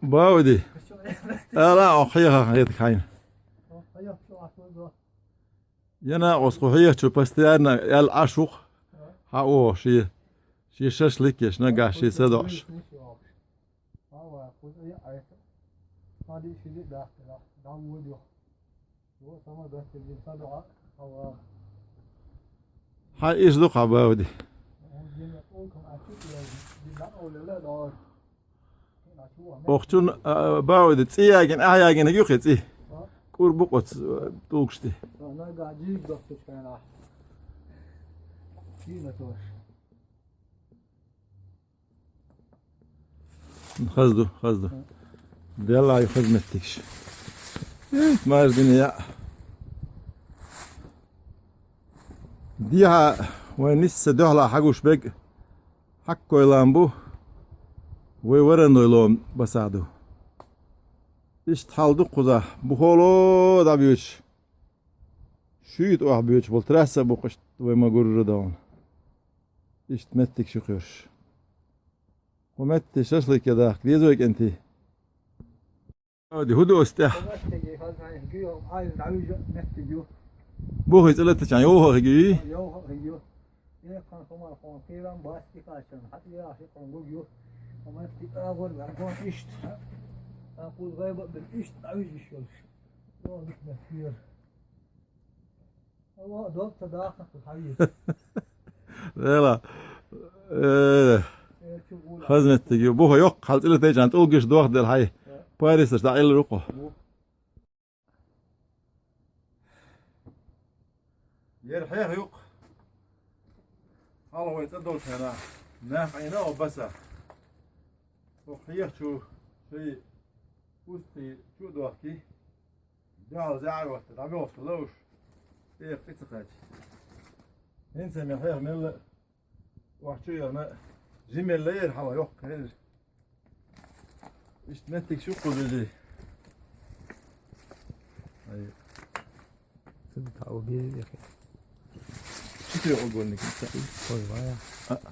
باودي لا أخيها هيك كاين ينا أسقوحية شو بستيانا يال عشوق هاو شي شاشليك يش نجا شي سداش هاي إيش دقة باودي وقتون باودي تياجن أحياجن يوخي تي كوربوقت توكشتي خزدو يلا يخز متكش ما الدنيا ديها ونسى دهلا حقوش بق حقو يلامبو ويورنو يلوم بسادو İşte haldık kuza. Bu holo da büyük. Şuyut oh büyük. Bol trasa bu kış ve magurur da on. İşte mettik şükür. O metti şaşlık ya da diyecek enti. Hadi hudu usta. Bu hiç öyle taşan yok hagi. أقول غيبة بالإيش تعويج بشوش والله بكنا كثير الله دوب تداخل في الحيز لا خزنت تجي بوها يق حالت إلى تيجي عند أوجش دوخ دل هاي باريس تاع إلى رقة يرحيه يق الله يتدول هنا نافعنا وبسا وخير شو شيء وستي شو دوحكي جاو زعل وقت تعبي وصلوش ايه قصة خاج انسى من خير من واحد شو انا جيميل لير حوا يوك هير ايش تمتك شو قولي اي صدق تعوبي يا اخي شو تقول لك انت طيب